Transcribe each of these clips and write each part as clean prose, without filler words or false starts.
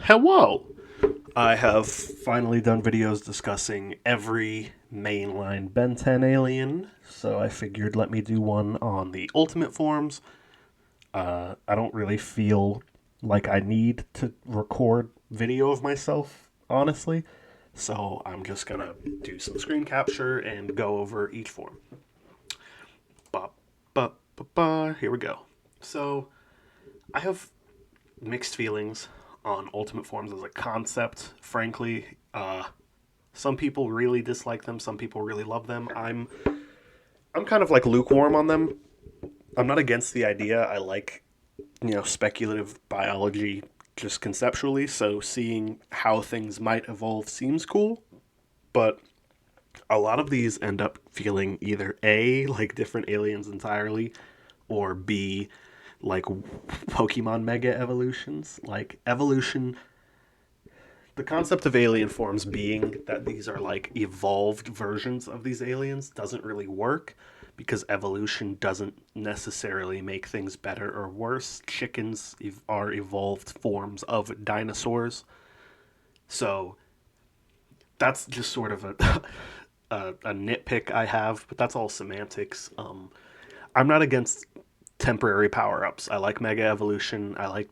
Hello! I have finally done videos discussing every mainline Ben 10 alien, so I figured let me do one on the ultimate forms. I don't really feel like I need to record video of myself, honestly, so I'm just gonna do some screen capture and go over each form. Ba, ba, ba, ba. Here we go. So, I have mixed feelings on Ultimate Forms as a concept. Frankly, some people really dislike them. Some people really love them. I'm kind of like lukewarm on them. I'm not against the idea. I like speculative biology just conceptually. So seeing how things might evolve seems cool. But a lot of these end up feeling either A, like different aliens entirely, or B, like Pokemon Mega Evolutions. Like evolution, the concept of alien forms being that these are like evolved versions of these aliens doesn't really work because evolution doesn't necessarily make things better or worse. Chickens are evolved forms of dinosaurs. So that's just sort of a nitpick I have, but that's all semantics. I'm not against temporary power ups. I like Mega Evolution. I like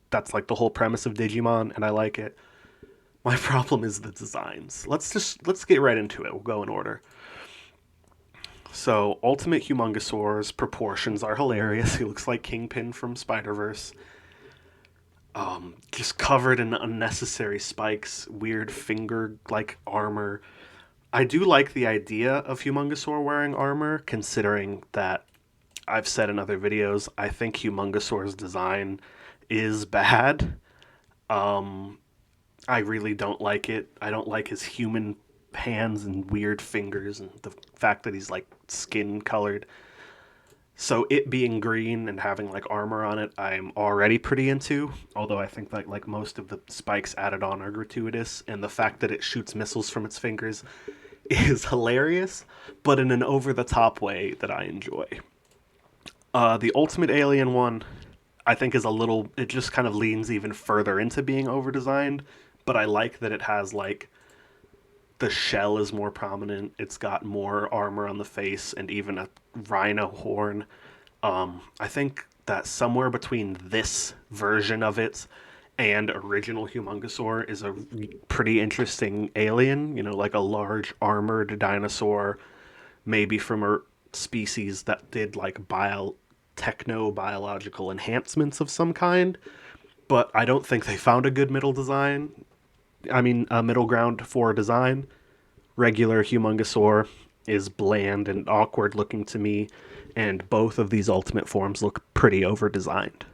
that's like the whole premise of Digimon, and I like it. My problem is the designs. Let's get right into it. We'll go in order. So, Ultimate Humongosaur's proportions are hilarious. He looks like Kingpin from Spider Verse. Just covered in unnecessary spikes, weird finger like armor. I do like the idea of Humongosaur wearing armor, considering that I've said in other videos, I think Humongosaur's design is bad. Um, I really don't like it. I don't like his human hands and weird fingers and the fact that he's like skin colored. So it being green and having like armor on it, I'm already pretty into. Although I think that like most of the spikes added on are gratuitous, and the fact that it shoots missiles from its fingers is hilarious, but in an over the top way that I enjoy. The Ultimate Alien one, I think, is a little. It just kind of leans even further into being over designed, but I like that it has like the shell is more prominent. It's got more armor on the face and even a rhino horn. I think that somewhere between this version of it and original Humongosaur is a pretty interesting alien. You know, like a large armored dinosaur, maybe from a species that did like techno biological enhancements of some kind. But I don't think they found a good middle design. I mean, a middle ground for design. Regular Humongosaur is bland and awkward looking to me, and both of these ultimate forms look pretty over designed.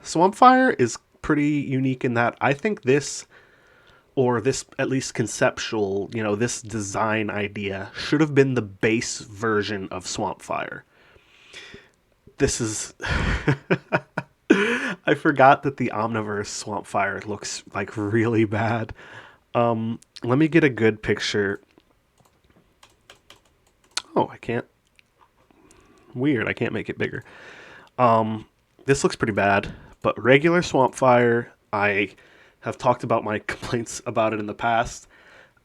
Swampfire is pretty unique in that I think this, or this at least conceptual, this design idea should have been the base version of Swampfire. This is. I forgot that the Omniverse Swampfire looks like really bad. Let me get a good picture. Oh, I can't. Weird, I can't make it bigger. This looks pretty bad, but regular Swampfire, I have talked about my complaints about it in the past.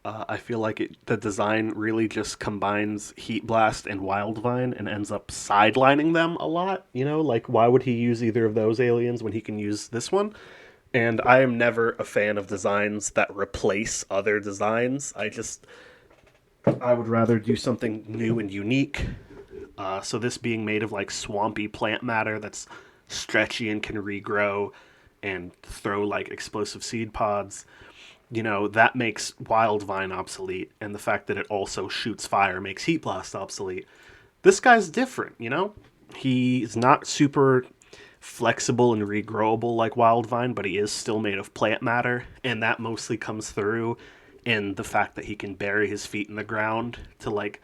I feel like the design really just combines Heat Blast and Wildvine and ends up sidelining them a lot. You know, like why would he use either of those aliens when he can use this one? And I am never a fan of designs that replace other designs. I would rather do something new and unique. So this being made of like swampy plant matter that's stretchy and can regrow and throw like explosive seed pods, that makes Wildvine obsolete, and the fact that it also shoots fire makes Heat Blast obsolete. This guy's different, He's not super flexible and regrowable like Wildvine, but he is still made of plant matter, and that mostly comes through in the fact that he can bury his feet in the ground to like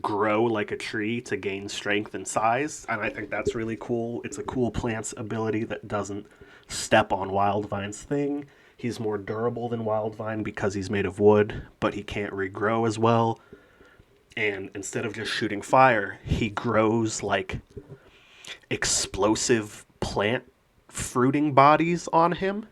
grow like a tree to gain strength and size, and I think that's really cool. It's a cool plant's ability that doesn't step on Wildvine's thing. He's more durable than Wildvine because he's made of wood, but he can't regrow as well. And instead of just shooting fire, he grows like explosive plant fruiting bodies on him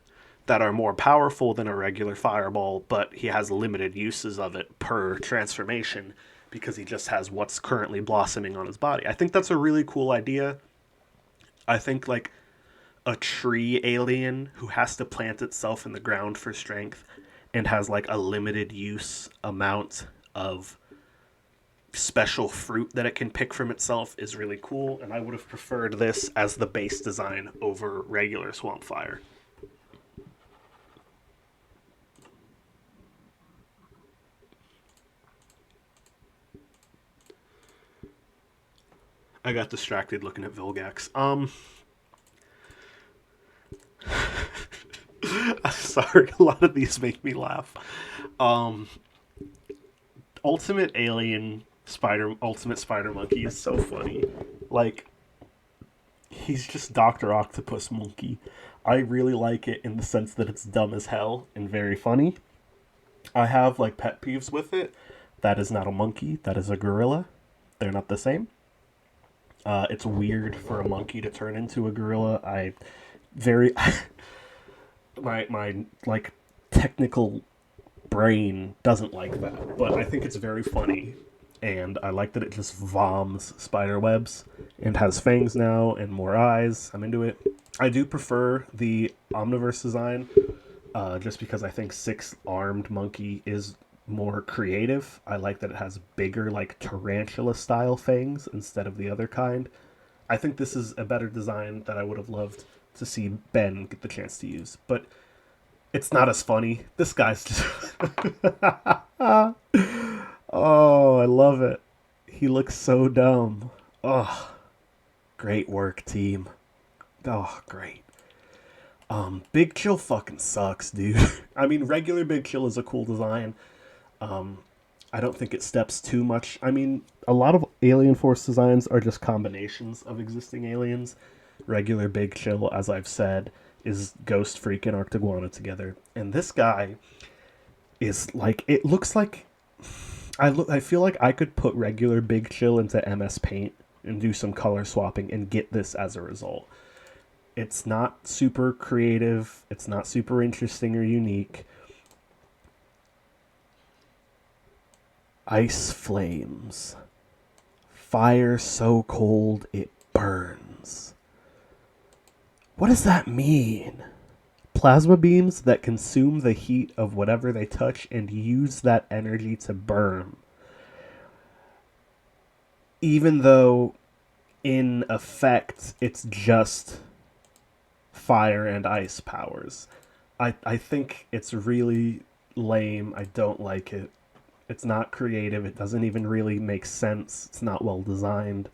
that are more powerful than a regular fireball, but he has limited uses of it per transformation because he just has what's currently blossoming on his body. I think that's a really cool idea. I think like a tree alien who has to plant itself in the ground for strength and has like a limited use amount of special fruit that it can pick from itself is really cool, and I would have preferred this as the base design over regular Swamp Fire. I got distracted looking at Vilgax. Sorry, a lot of these make me laugh. Ultimate Spider Monkey is so funny. Like, he's just Dr. Octopus Monkey. I really like it in the sense that it's dumb as hell and very funny. I have like pet peeves with it. That is not a monkey, that is a gorilla. They're not the same. It's weird for a monkey to turn into a gorilla. I very my like technical brain doesn't like that, but I think it's very funny, and I like that it just voms spider webs and has fangs now and more eyes. I'm into it. I do prefer the Omniverse design, just because I think six-armed monkey is more creative. I like that it has bigger, like tarantula style fangs instead of the other kind. I think this is a better design that I would have loved to see Ben get the chance to use, but it's not as funny. This guy's just oh, I love it. He looks so dumb. Oh, great work, team. Oh, great. Big Chill fucking sucks, dude. I mean, regular Big Chill is a cool design. I don't think it steps too much. I mean, a lot of Alien Force designs are just combinations of existing aliens. Regular Big Chill, as I've said, is Ghost Freak and Arctiguana together. And this guy is like, it looks like, I feel like I could put regular Big Chill into MS Paint and do some color swapping and get this as a result. It's not super creative. It's not super interesting or unique. Ice flames. Fire so cold it burns. What does that mean? Plasma beams that consume the heat of whatever they touch and use that energy to burn. Even though, in effect, it's just fire and ice powers. I think it's really lame. I don't like it. It's not creative. It doesn't even really make sense. It's not well designed.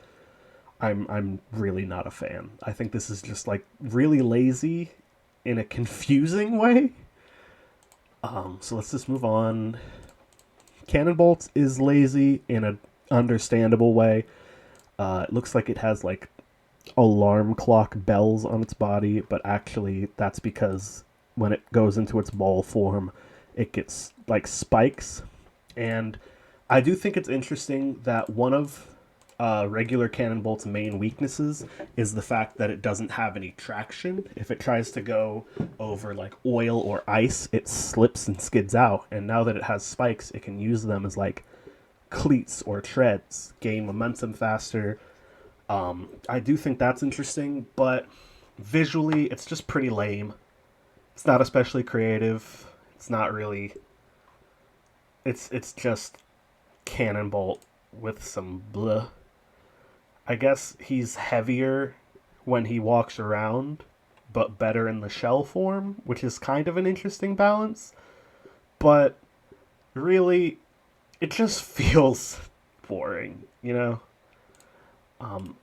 I'm really not a fan. I think this is just like really lazy in a confusing way. So let's just move on. Cannonbolt is lazy in an understandable way. It looks like it has like alarm clock bells on its body, but actually that's because when it goes into its ball form, it gets like spikes. And I do think it's interesting that one of regular Cannonbolt's main weaknesses is the fact that it doesn't have any traction. If it tries to go over like oil or ice, it slips and skids out. And now that it has spikes, it can use them as like cleats or treads, gain momentum faster. I do think that's interesting, but visually, it's just pretty lame. It's not especially creative. It's not really. It's just Cannonbolt with some blah. I guess he's heavier when he walks around, but better in the shell form, which is kind of an interesting balance. But really, it just feels boring, you know?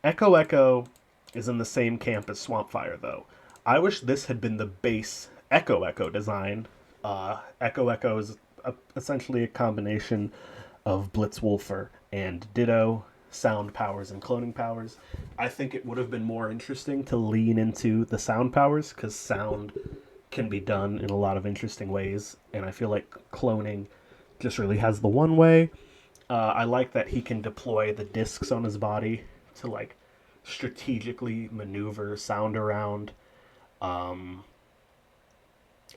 Echo Echo is in the same camp as Swampfire, though. I wish this had been the base Echo Echo design. Echo Echo is essentially a combination of Blitzwolfer and Ditto, sound powers and cloning powers. I think it would have been more interesting to lean into the sound powers, because sound can be done in a lot of interesting ways, and I feel like cloning just really has the one way. I like that he can deploy the discs on his body to like strategically maneuver sound around.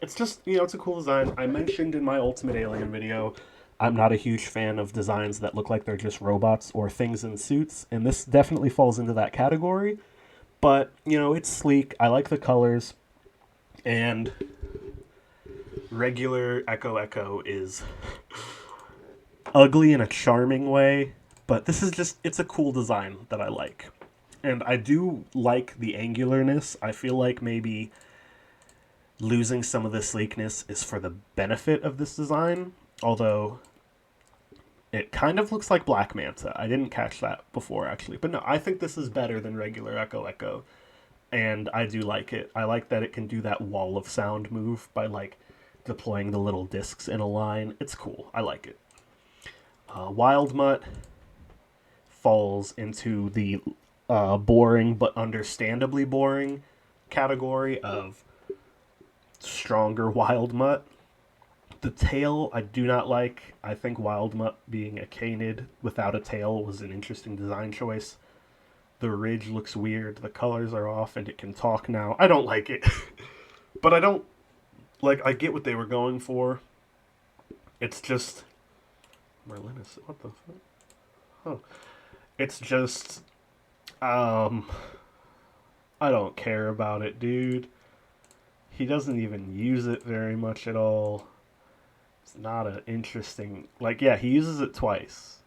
It's just, it's a cool design. I mentioned in my Ultimate Alien video, I'm not a huge fan of designs that look like they're just robots or things in suits, and this definitely falls into that category. But, it's sleek. I like the colors, and regular Echo Echo is ugly in a charming way, but this is just, it's a cool design that I like. And I do like the angularness. I feel like maybe losing some of the sleekness is for the benefit of this design, although it kind of looks like Black Manta. I didn't catch that before, actually. But no, I think this is better than regular Echo Echo, and I do like it. I like that it can do that wall of sound move by, like, deploying the little discs in a line. It's cool. I like it. Wild Mutt falls into the boring but understandably boring category of stronger Wild Mutt. The tail I do not like. I think Wild Mutt being a canid without a tail was an interesting design choice. The ridge looks weird, the colors are off, and it can talk now. I don't like it. But I don't, I get what they were going for. It's just... Merlinus, what the fuck? Oh. It's just... I don't care about it, dude. He doesn't even use it very much at all. It's not an interesting... yeah, he uses it twice.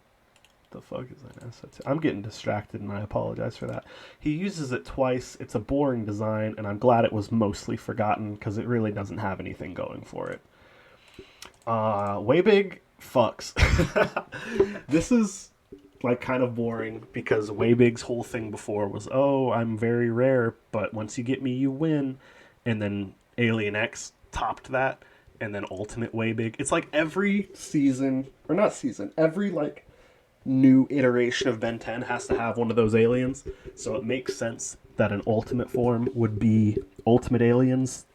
What the fuck is that asset? I'm getting distracted, and I apologize for that. He uses it twice. It's a boring design, and I'm glad it was mostly forgotten, because it really doesn't have anything going for it. Waybig fucks. This is... kind of boring, because Waybig's whole thing before was, oh, I'm very rare, but once you get me, you win. And then Alien X topped that, and then Ultimate Waybig. It's like every season, or not season, every, new iteration of Ben 10 has to have one of those aliens, so it makes sense that an Ultimate form would be Ultimate Aliens,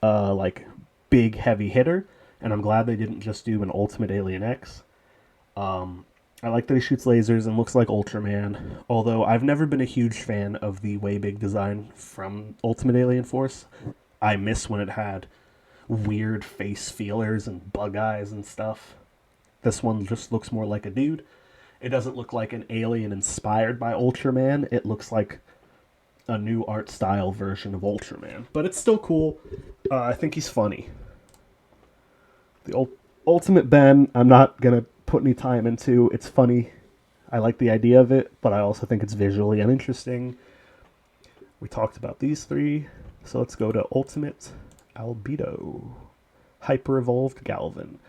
big heavy hitter, and I'm glad they didn't just do an Ultimate Alien X. I like that he shoots lasers and looks like Ultraman, although I've never been a huge fan of the Waybig design from Ultimate Alien Force. I miss when it had weird face feelers and bug eyes and stuff. This one just looks more like a dude. It doesn't look like an alien inspired by Ultraman. It looks like a new art style version of Ultraman. But it's still cool. I think he's funny. The Ultimate Ben, I'm not going to put any time into. It's funny. I like the idea of it, but I also think it's visually uninteresting. We talked about these three, so let's go to Ultimate Albedo. Hyper Evolved Galvan.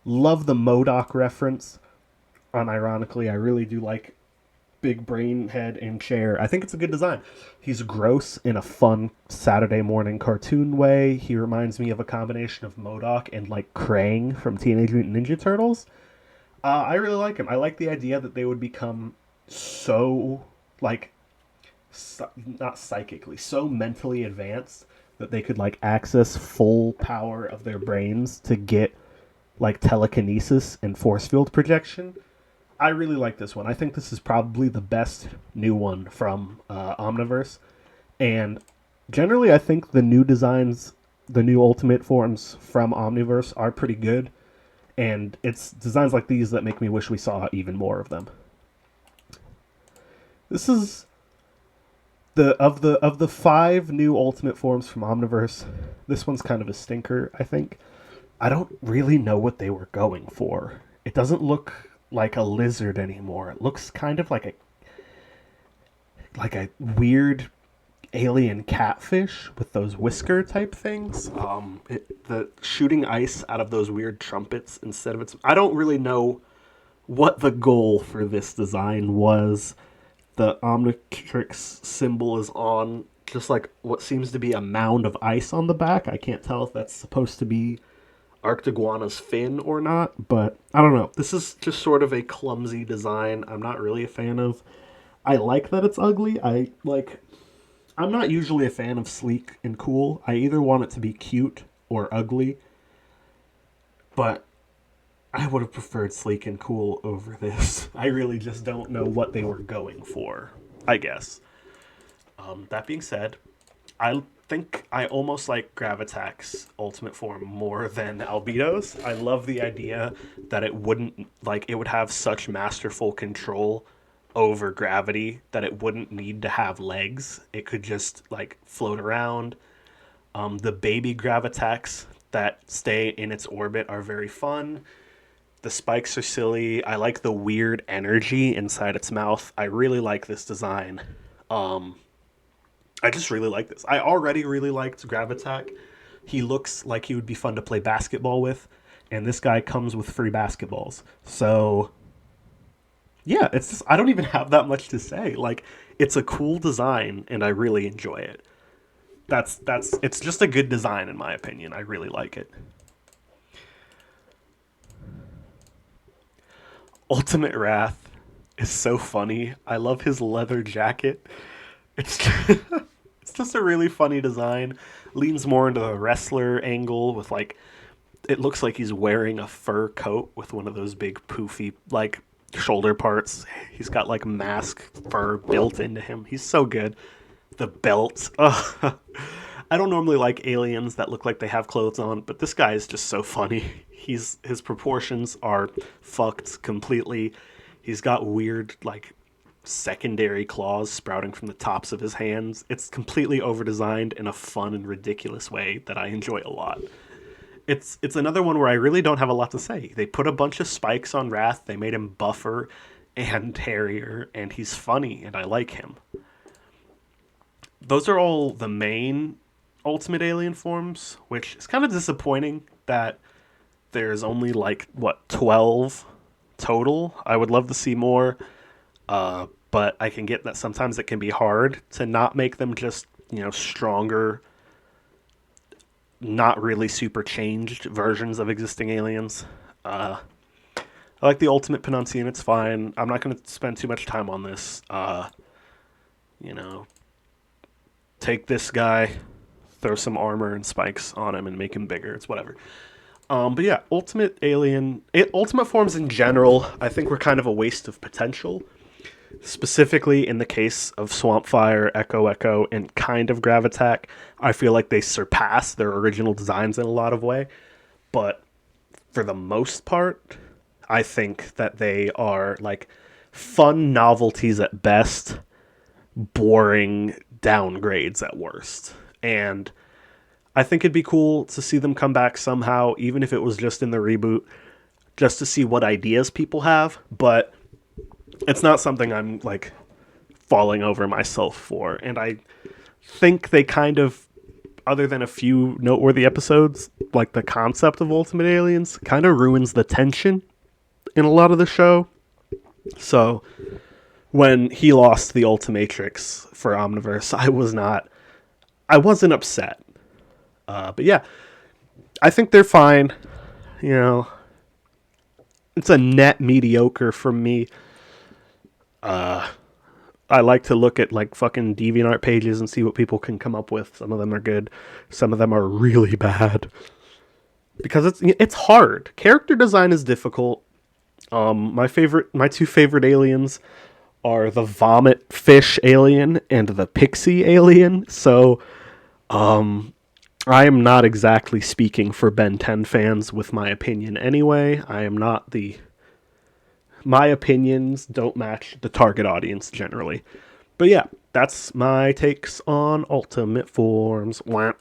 Love the MODOK reference. Unironically, I really do like big brain head and chair. I think it's a good design. He's gross in a fun Saturday morning cartoon way. He reminds me of a combination of MODOK and Krang from Teenage Mutant Ninja Turtles. I really like him. I like the idea that they would become so, not psychically, so mentally advanced that they could, access full power of their brains to get, telekinesis and force field projection. I really like this one. I think this is probably the best new one from Omniverse. And generally, I think the new designs, the new Ultimate forms from Omniverse are pretty good. And it's designs like these that make me wish we saw even more of them. This is of the 5 new Ultimate forms from Omniverse. This one's kind of a stinker, I think. I don't really know what they were going for. It doesn't look like a lizard anymore. It looks kind of like a weird alien catfish with those whisker type things. The shooting ice out of those weird trumpets instead of its... I don't really know what the goal for this design was. The Omnitrix symbol is on just what seems to be a mound of ice on the back. I can't tell if that's supposed to be Arctiguana's fin or not, but I don't know. This is just sort of a clumsy design I'm not really a fan of. I like that it's ugly. I'm not usually a fan of sleek and cool. I either want it to be cute or ugly, but I would have preferred sleek and cool over this. I really just don't know what they were going for, I guess. That being said, I think I almost like Gravitack's ultimate form more than Albedo's. I love the idea that it wouldn't, like, it would have such masterful control over gravity that it wouldn't need to have legs. It could just, like, float around. The baby Gravitacks that stay in its orbit are very fun. The spikes are silly. I like the weird energy inside its mouth. I really like this design. I just really like this. I already really liked Gravitack. He looks like he would be fun to play basketball with, and this guy comes with free basketballs. So, yeah, it's just, I don't even have that much to say. Like, it's a cool design, and I really enjoy it. That's it's just a good design in my opinion. I really like it. Ultimate Wrath is so funny. I love his leather jacket. It's it's just a really funny design. Leans more into the wrestler angle with like it looks like he's wearing a fur coat with one of those big poofy like shoulder parts. He's got like mask fur built into him. He's so good. The belt. Ugh. I don't normally like aliens that look like they have clothes on, but this guy is just so funny. His proportions are fucked completely. He's got weird like secondary claws sprouting from the tops of his hands. It's completely overdesigned in a fun and ridiculous way that I enjoy a lot. It's another one where I really don't have a lot to say. They put a bunch of spikes on Wrath. They made him buffer and hairier, and he's funny, and I like him. Those are all the main Ultimate Alien forms, which is kind of disappointing that there's only like, what, 12 total? I would love to see more, but I can get that sometimes it can be hard to not make them just, stronger, not really super changed versions of existing aliens. I like the Ultimate Penuncian, it's fine. I'm not going to spend too much time on this. You know, take this guy, throw some armor and spikes on him and make him bigger. It's whatever. But yeah, Ultimate forms in general, I think were kind of a waste of potential. Specifically in the case of Swampfire, Echo Echo, and kind of Gravitack, I feel like they surpass their original designs in a lot of way. But for the most part, I think that they are like fun novelties at best, boring downgrades at worst. And I think it'd be cool to see them come back somehow, even if it was just in the reboot, just to see what ideas people have. But it's not something I'm like falling over myself for. And I think they kind of, other than a few noteworthy episodes, like the concept of Ultimate Aliens kind of ruins the tension in a lot of the show. So when he lost the Ultimatrix for Omniverse, I wasn't upset. But yeah, I think they're fine. It's a net mediocre from me. I like to look at like fucking DeviantArt pages and see what people can come up with. Some of them are good. Some of them are really bad. Because it's hard. Character design is difficult. My two favorite aliens are the vomit fish alien and the pixie alien. So, I am not exactly speaking for Ben 10 fans with my opinion anyway. My opinions don't match the target audience generally. But yeah, that's my takes on Ultimate Forms. Wah.